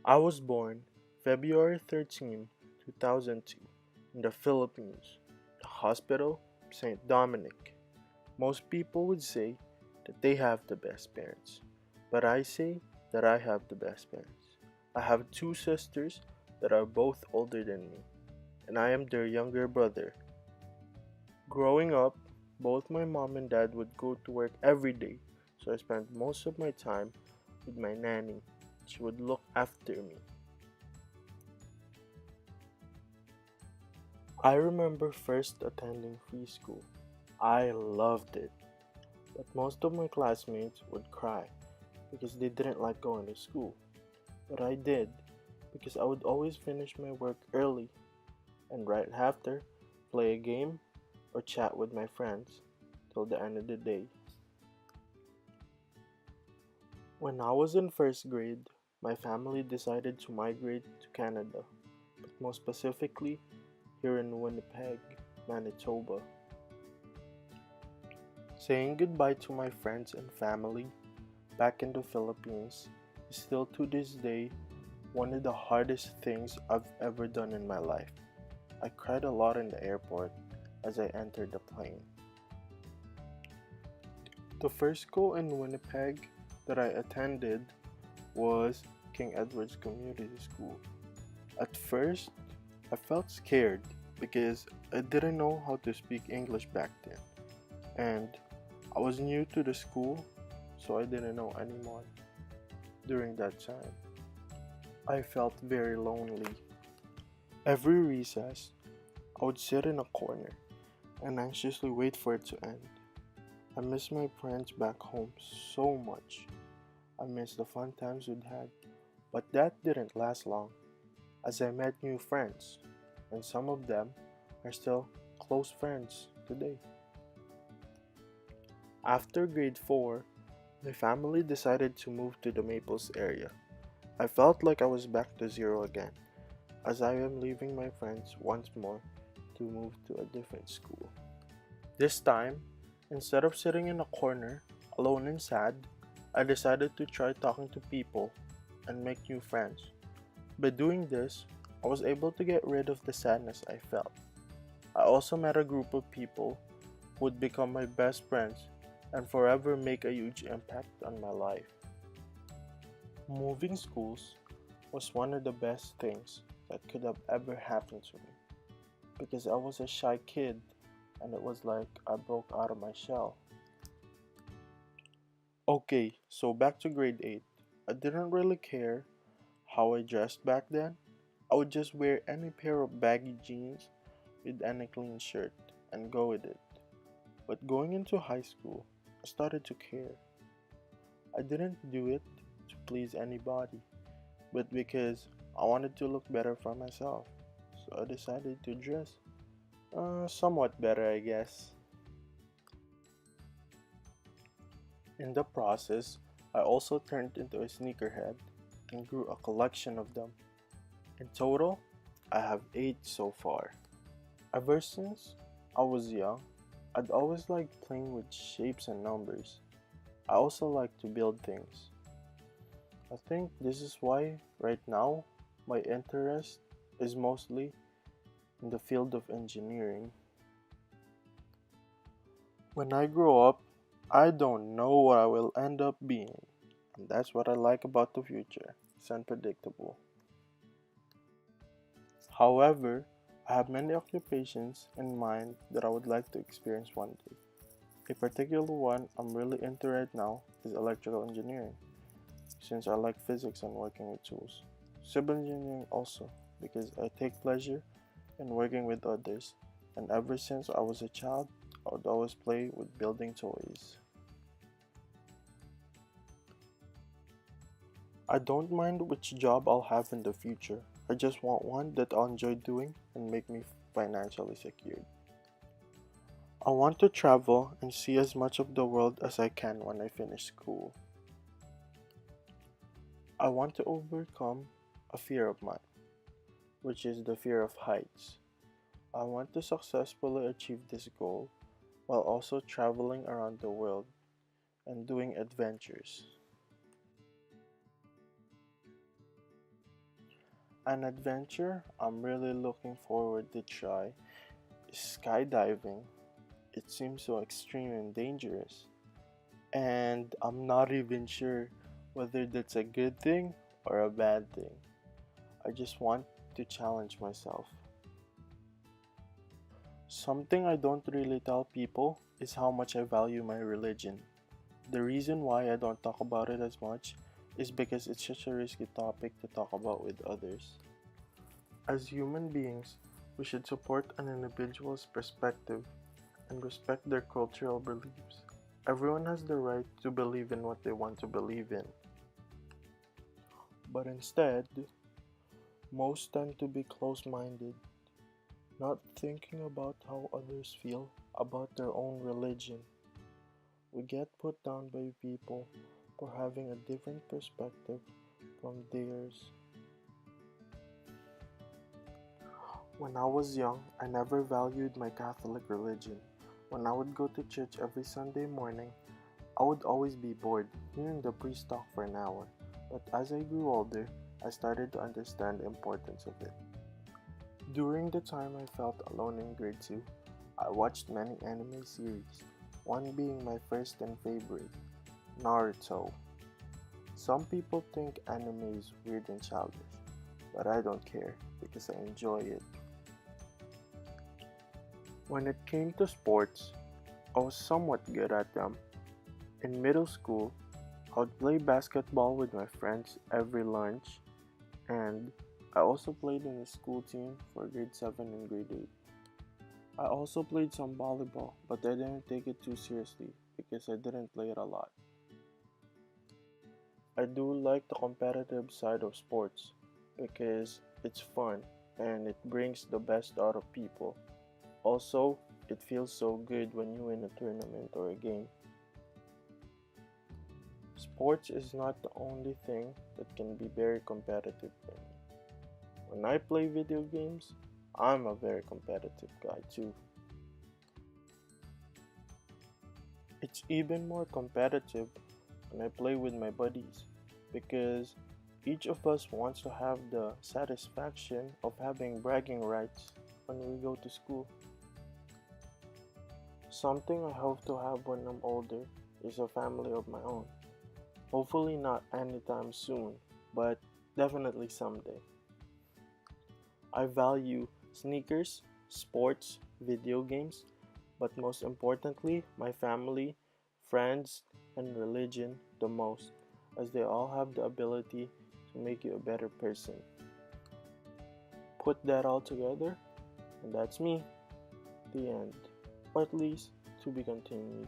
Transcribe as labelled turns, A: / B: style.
A: I was born February 13, 2002, in the Philippines, the hospital St. Dominic. Most people would say that they have the best parents, but I say that I have the best parents. I have two sisters that are both older than me, and I am their younger brother. Growing up, both my mom and dad would go to work every day, so I spent most of my time with my nanny. She would look after me. I remember first attending free school. I loved it, but most of my classmates would cry because they didn't like going to school. But I did because I would always finish my work early and right after play a game or chat with my friends till the end of the day. When I was in first grade, my family decided to migrate to Canada, but more specifically here in Winnipeg, Manitoba. Saying goodbye to my friends and family back in the Philippines is still to this day one of the hardest things I've ever done in my life. I cried a lot in the airport as I entered the plane. The first school in Winnipeg that I attended was King Edward's Community School. At first, I felt scared because I didn't know how to speak English back then, and I was new to the school, so I didn't know anyone during that time. I felt very lonely. Every recess, I would sit in a corner and anxiously wait for it to end. I miss my friends back home so much. I miss the fun times we'd had, but that didn't last long as I met new friends, and some of them are still close friends today. After grade 4, my family decided to move to the Maples area. I felt like I was back to zero again, as I am leaving my friends once more to move to a different school. This time, instead of sitting in a corner, alone and sad, I decided to try talking to people and make new friends. By doing this, I was able to get rid of the sadness I felt. I also met a group of people who would become my best friends and forever make a huge impact on my life. Moving schools was one of the best things that could have ever happened to me because I was a shy kid and it was like I broke out of my shell. Okay, so back to grade 8. I didn't really care how I dressed back then. I would just wear any pair of baggy jeans with any clean shirt and go with it. But going into high school, I started to care. I didn't do it to please anybody, but because I wanted to look better for myself. So I decided to dress somewhat better, I guess. In the process, I also turned into a sneakerhead and grew a collection of them. In total, I have 8 so far. Ever since I was young, I'd always liked playing with shapes and numbers. I also like to build things. I think this is why, right now, my interest is mostly in the field of engineering. When I grow up, I don't know what I will end up being, and that's what I like about the future. It's unpredictable. However, I have many occupations in mind that I would like to experience one day. A particular one I'm really into right now is electrical engineering, since I like physics and working with tools. Civil engineering also, because I take pleasure in working with others, and ever since I was a child, I would always play with building toys. I don't mind which job I'll have in the future. I just want one that I'll enjoy doing and make me financially secure. I want to travel and see as much of the world as I can when I finish school. I want to overcome a fear of mine, which is the fear of heights. I want to successfully achieve this goal while also traveling around the world and doing adventures. An adventure I'm really looking forward to try is skydiving. It seems so extreme and dangerous, and I'm not even sure whether that's a good thing or a bad thing. I just want to challenge myself. Something I don't really tell people is how much I value my religion. The reason why I don't talk about it as much is because it's such a risky topic to talk about with others. As human beings, we should support an individual's perspective and respect their cultural beliefs. Everyone has the right to believe in what they want to believe in, but instead, most tend to be close minded, not thinking about how others feel about their own religion. We get put down by people for having a different perspective from theirs. When I was young, I never valued my Catholic religion. When I would go to church every Sunday morning, I would always be bored hearing the priest talk for an hour. But as I grew older, I started to understand the importance of it. During the time I felt alone in grade 2, I watched many anime series, one being my first and favorite, Naruto. Some people think anime is weird and childish, but I don't care because I enjoy it. When it came to sports, I was somewhat good at them. In middle school, I would play basketball with my friends every lunch, and I also played in the school team for grade 7 and grade 8. I also played some volleyball, but I didn't take it too seriously because I didn't play it a lot. I do like the competitive side of sports because it's fun and it brings the best out of people. Also, it feels so good when you win a tournament or a game. Sports is not the only thing that can be very competitive for me. When I play video games, I'm a very competitive guy too. It's even more competitive when I play with my buddies because each of us wants to have the satisfaction of having bragging rights when we go to school. Something I hope to have when I'm older is a family of my own. Hopefully, not anytime soon, but definitely someday. I value sneakers, sports, video games, but most importantly, my family, friends, and religion the most, as they all have the ability to make you a better person. Put that all together, and that's me, the end. Or at least to be continued.